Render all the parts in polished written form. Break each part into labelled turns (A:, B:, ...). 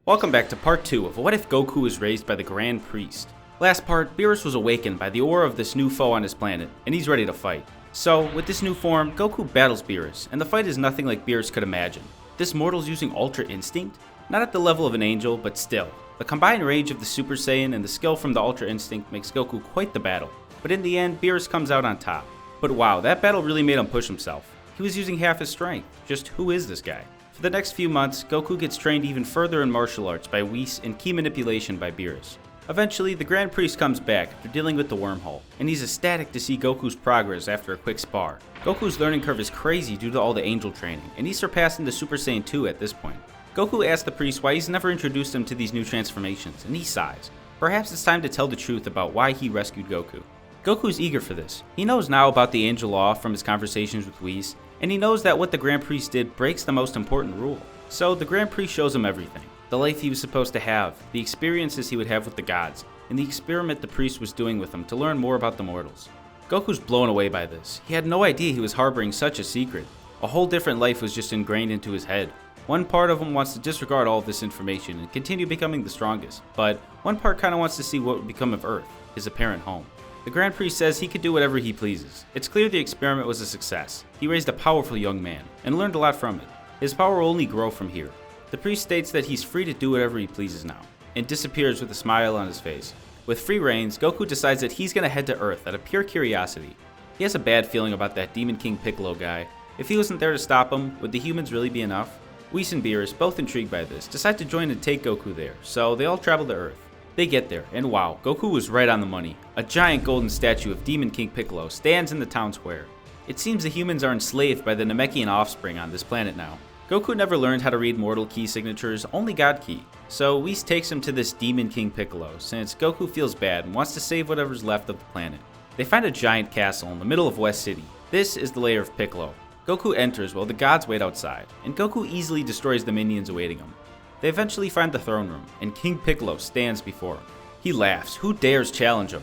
A: Welcome back to part 2 of What If Goku was raised by the Grand Priest. Last part, Beerus was awakened by the aura of this new foe on his planet, and he's ready to fight. So, with this new form, Goku battles Beerus, and the fight is nothing like Beerus could imagine. This mortal's using Ultra Instinct? Not at the level of an angel, but still. The combined range of the Super Saiyan and the skill from the Ultra Instinct makes Goku quite the battle. But in the end, Beerus comes out on top. But wow, that battle really made him push himself. He was using half his strength. Just who is this guy? For the next few months, Goku gets trained even further in martial arts by Whis and key manipulation by Beerus. Eventually, the Grand Priest comes back after dealing with the wormhole, and he's ecstatic to see Goku's progress after a quick spar. Goku's learning curve is crazy due to all the angel training, and he's surpassing the Super Saiyan 2 at this point. Goku asks the priest why he's never introduced him to these new transformations, and he sighs. Perhaps it's time to tell the truth about why he rescued Goku. Goku's eager for this. He knows now about the angel law from his conversations with Whis, and he knows that what the Grand Priest did breaks the most important rule. So the Grand Priest shows him everything. The life he was supposed to have, the experiences he would have with the gods, and the experiment the priest was doing with him to learn more about the mortals. Goku's blown away by this. He had no idea he was harboring such a secret. A whole different life was just ingrained into his head. One part of him wants to disregard all of this information and continue becoming the strongest, but one part kinda wants to see what would become of Earth, his apparent home. The Grand Priest says he could do whatever he pleases. It's clear the experiment was a success. He raised a powerful young man, and learned a lot from it. His power will only grow from here. The priest states that he's free to do whatever he pleases now, and disappears with a smile on his face. With free reins, Goku decides that he's gonna head to Earth out of pure curiosity. He has a bad feeling about that Demon King Piccolo guy. If he wasn't there to stop him, would the humans really be enough? Whis and Beerus, both intrigued by this, decide to join and take Goku there, so they all travel to Earth. They get there, and wow, Goku was right on the money. A giant golden statue of Demon King Piccolo stands in the town square. It seems the humans are enslaved by the Namekian offspring on this planet now. Goku never learned how to read mortal key signatures, only God key. So Whis takes him to this Demon King Piccolo, since Goku feels bad and wants to save whatever's left of the planet. They find a giant castle in the middle of West City. This is the lair of Piccolo. Goku enters while the gods wait outside, and Goku easily destroys the minions awaiting him. They eventually find the throne room, and King Piccolo stands before him. He laughs. Who dares challenge him?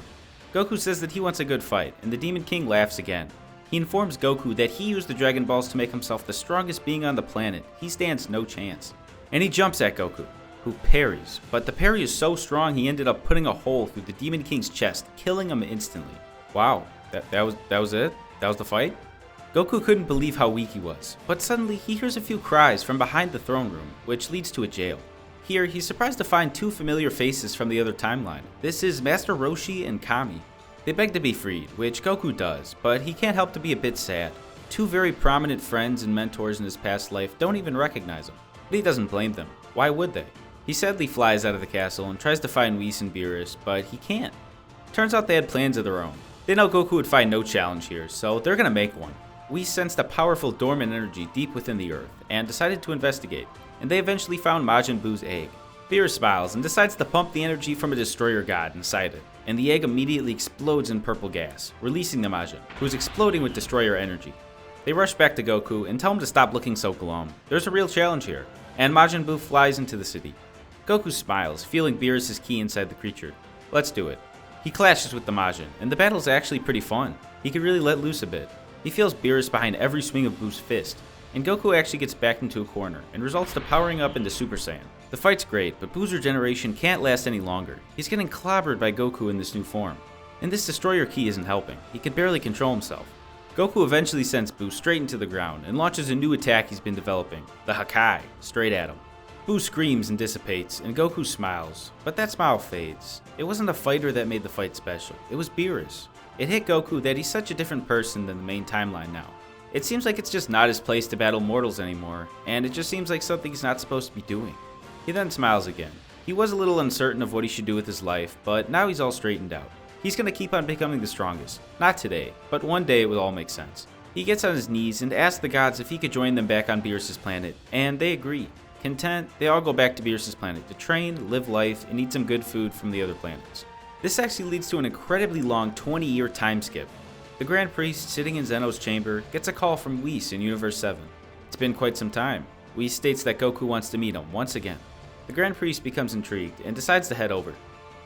A: Goku says that he wants a good fight, and the Demon King laughs again. He informs Goku that he used the Dragon Balls to make himself the strongest being on the planet. He stands no chance. And he jumps at Goku, who parries, but the parry is so strong he ended up putting a hole through the Demon King's chest, killing him instantly. Wow, that was it? That was the fight? Goku couldn't believe how weak he was, but suddenly he hears a few cries from behind the throne room, which leads to a jail. Here, he's surprised to find two familiar faces from the other timeline. This is Master Roshi and Kami. They beg to be freed, which Goku does, but he can't help to be a bit sad. Two very prominent friends and mentors in his past life don't even recognize him, but he doesn't blame them. Why would they? He sadly flies out of the castle and tries to find Whis and Beerus, but he can't. Turns out they had plans of their own. They know Goku would find no challenge here, so they're gonna make one. Whis sensed a powerful dormant energy deep within the earth, and decided to investigate, and they eventually found Majin Buu's egg. Beerus smiles and decides to pump the energy from a destroyer god inside it, and the egg immediately explodes in purple gas, releasing the Majin, who's exploding with destroyer energy. They rush back to Goku and tell him to stop looking so glum. There's a real challenge here, and Majin Buu flies into the city. Goku smiles, feeling Beerus' key inside the creature. Let's do it. He clashes with the Majin, and the battle's actually pretty fun. He could really let loose a bit. He feels Beerus behind every swing of Buu's fist, and Goku actually gets backed into a corner, and results to powering up into Super Saiyan. The fight's great, but Buu's regeneration can't last any longer. He's getting clobbered by Goku in this new form. And this destroyer key isn't helping. He can barely control himself. Goku eventually sends Buu straight into the ground, and launches a new attack he's been developing, the Hakai, straight at him. Buu screams and dissipates, and Goku smiles, but that smile fades. It wasn't a fighter that made the fight special, it was Beerus. It hit Goku that he's such a different person than the main timeline now. It seems like it's just not his place to battle mortals anymore, and it just seems like something he's not supposed to be doing. He then smiles again. He was a little uncertain of what he should do with his life, but now he's all straightened out. He's gonna keep on becoming the strongest. Not today, but one day it will all make sense. He gets on his knees and asks the gods if he could join them back on Beerus' planet, and they agree. Content, they all go back to Beerus' planet to train, live life, and eat some good food from the other planets. This actually leads to an incredibly long 20-year time skip. The Grand Priest, sitting in Zeno's chamber, gets a call from Whis in Universe 7. It's been quite some time. Whis states that Goku wants to meet him once again. The Grand Priest becomes intrigued and decides to head over.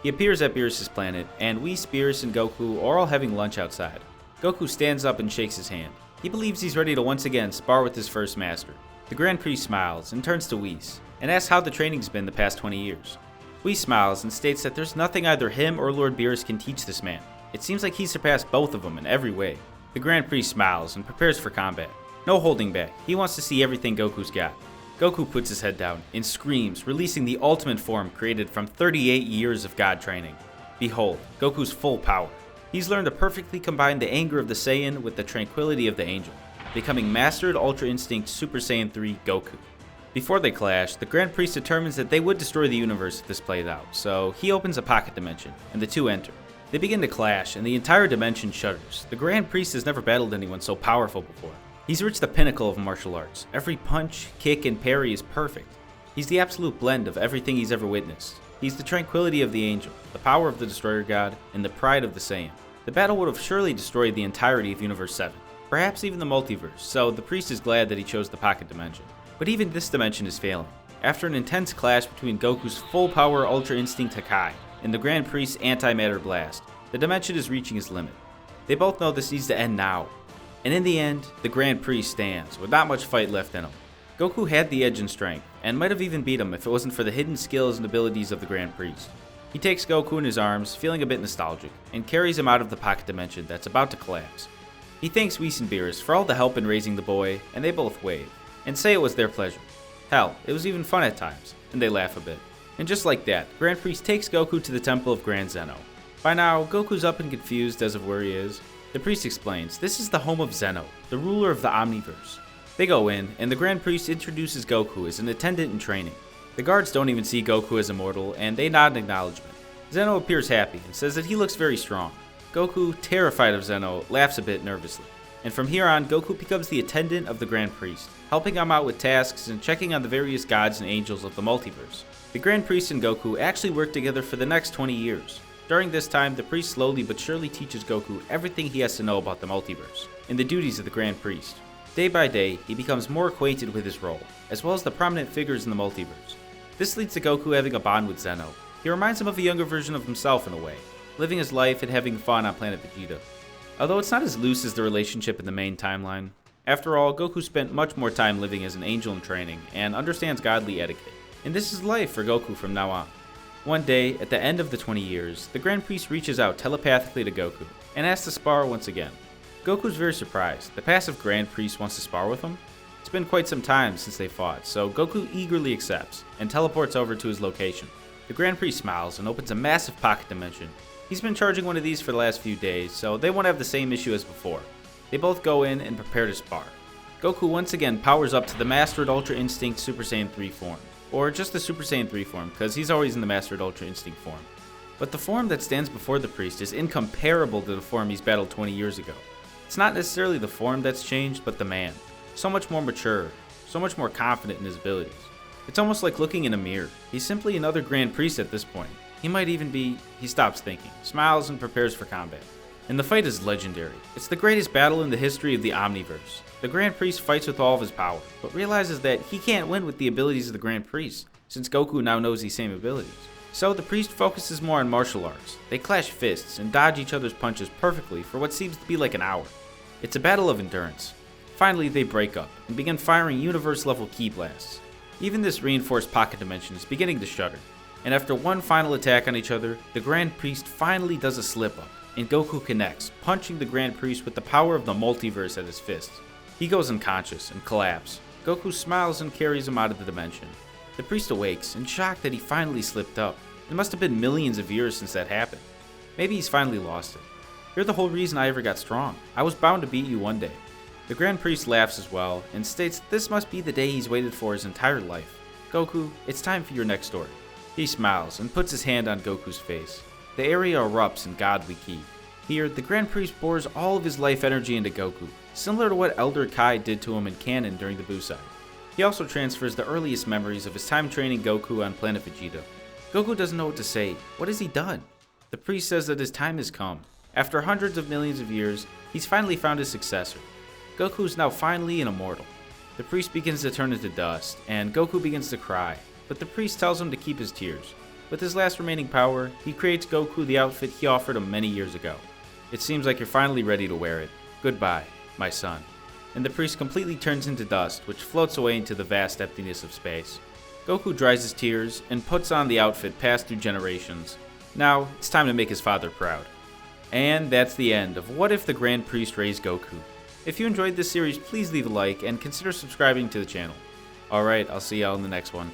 A: He appears at Beerus' planet, and Whis, Beerus, and Goku are all having lunch outside. Goku stands up and shakes his hand. He believes he's ready to once again spar with his first master. The Grand Priest smiles and turns to Whis. and asks how the training's been the past 20 years. Whis smiles and states that there's nothing either him or Lord Beerus can teach this man. It seems like he's surpassed both of them in every way. The Grand Priest smiles and prepares for combat. No holding back, he wants to see everything Goku's got. Goku puts his head down and screams, releasing the ultimate form created from 38 years of God training. Behold, Goku's full power. He's learned to perfectly combine the anger of the Saiyan with the tranquility of the Angel, becoming Mastered Ultra Instinct Super Saiyan 3 Goku. Before they clash, the Grand Priest determines that they would destroy the universe if this played out, so he opens a pocket dimension, and the two enter. They begin to clash, and the entire dimension shudders. The Grand Priest has never battled anyone so powerful before. He's reached the pinnacle of martial arts. Every punch, kick, and parry is perfect. He's the absolute blend of everything he's ever witnessed. He's the tranquility of the Angel, the power of the Destroyer God, and the pride of the Saiyan. The battle would have surely destroyed the entirety of Universe 7, perhaps even the multiverse, so the priest is glad that he chose the pocket dimension. But even this dimension is failing. After an intense clash between Goku's full power Ultra Instinct Hakai and the Grand Priest's Antimatter Blast, the dimension is reaching its limit. They both know this needs to end now. And in the end, the Grand Priest stands, with not much fight left in him. Goku had the edge in strength, and might have even beat him if it wasn't for the hidden skills and abilities of the Grand Priest. He takes Goku in his arms, feeling a bit nostalgic, and carries him out of the pocket dimension that's about to collapse. He thanks Whis and Beerus for all the help in raising the boy, and they both wave, and say it was their pleasure. Hell, it was even fun at times, and they laugh a bit. And just like that, Grand Priest takes Goku to the Temple of Grand Zeno. By now, Goku's up and confused as of where he is. The priest explains, this is the home of Zeno, the ruler of the Omniverse. They go in, and the Grand Priest introduces Goku as an attendant in training. The guards don't even see Goku as immortal, and they nod in acknowledgement. Zeno appears happy and says that he looks very strong. Goku, terrified of Zeno, laughs a bit nervously. And from here on, Goku becomes the attendant of the Grand Priest, helping him out with tasks and checking on the various gods and angels of the multiverse. The Grand Priest and Goku actually work together for the next 20 years. During this time, the priest slowly but surely teaches Goku everything he has to know about the multiverse, and the duties of the Grand Priest. Day by day, he becomes more acquainted with his role, as well as the prominent figures in the multiverse. This leads to Goku having a bond with Zeno. He reminds him of a younger version of himself in a way, living his life and having fun on planet Vegeta. Although it's not as loose as the relationship in the main timeline. After all, Goku spent much more time living as an angel in training, and understands godly etiquette. And this is life for Goku from now on. One day, at the end of the 20 years, the Grand Priest reaches out telepathically to Goku, and asks to spar once again. Goku's very surprised. The passive Grand Priest wants to spar with him? It's been quite some time since they fought, so Goku eagerly accepts, and teleports over to his location. The Grand Priest smiles and opens a massive pocket dimension. He's been charging one of these for the last few days, so they won't have the same issue as before. They both go in and prepare to spar. Goku once again powers up to the Mastered Ultra Instinct Super Saiyan 3 form. Or just the Super Saiyan 3 form, because he's always in the Mastered Ultra Instinct form. But the form that stands before the priest is incomparable to the form he's battled 20 years ago. It's not necessarily the form that's changed, but the man. So much more mature, so much more confident in his abilities. It's almost like looking in a mirror. He's simply another Grand Priest at this point. He might even be... He stops thinking, smiles, and prepares for combat. And the fight is legendary. It's the greatest battle in the history of the Omniverse. The Grand Priest fights with all of his power, but realizes that he can't win with the abilities of the Grand Priest, since Goku now knows these same abilities. So the priest focuses more on martial arts. They clash fists and dodge each other's punches perfectly for what seems to be like an hour. It's a battle of endurance. Finally, they break up and begin firing universe-level ki blasts. Even this reinforced pocket dimension is beginning to shudder, and after one final attack on each other, the Grand Priest finally does a slip-up, and Goku connects, punching the Grand Priest with the power of the multiverse at his fists. He goes unconscious and collapses. Goku smiles and carries him out of the dimension. The priest awakes, in shock that he finally slipped up. It must have been millions of years since that happened. Maybe he's finally lost it. You're the whole reason I ever got strong. I was bound to beat you one day. The Grand Priest laughs as well, and states that this must be the day he's waited for his entire life. Goku, it's time for your next story. He smiles and puts his hand on Goku's face. The area erupts in godly ki. Here, the Grand Priest pours all of his life energy into Goku, similar to what Elder Kai did to him in canon during the Busai. He also transfers the earliest memories of his time training Goku on planet Vegeta. Goku doesn't know what to say. What has he done? The priest says that his time has come. After hundreds of millions of years, he's finally found his successor. Goku is now finally an immortal. The priest begins to turn into dust, and Goku begins to cry, but the priest tells him to keep his tears. With his last remaining power, he creates Goku the outfit he offered him many years ago. It seems like you're finally ready to wear it. Goodbye, my son. And the priest completely turns into dust, which floats away into the vast emptiness of space. Goku dries his tears and puts on the outfit passed through generations. Now, it's time to make his father proud. And that's the end of What If the Grand Priest Raised Goku. If you enjoyed this series, please leave a like and consider subscribing to the channel. Alright, I'll see y'all in the next one.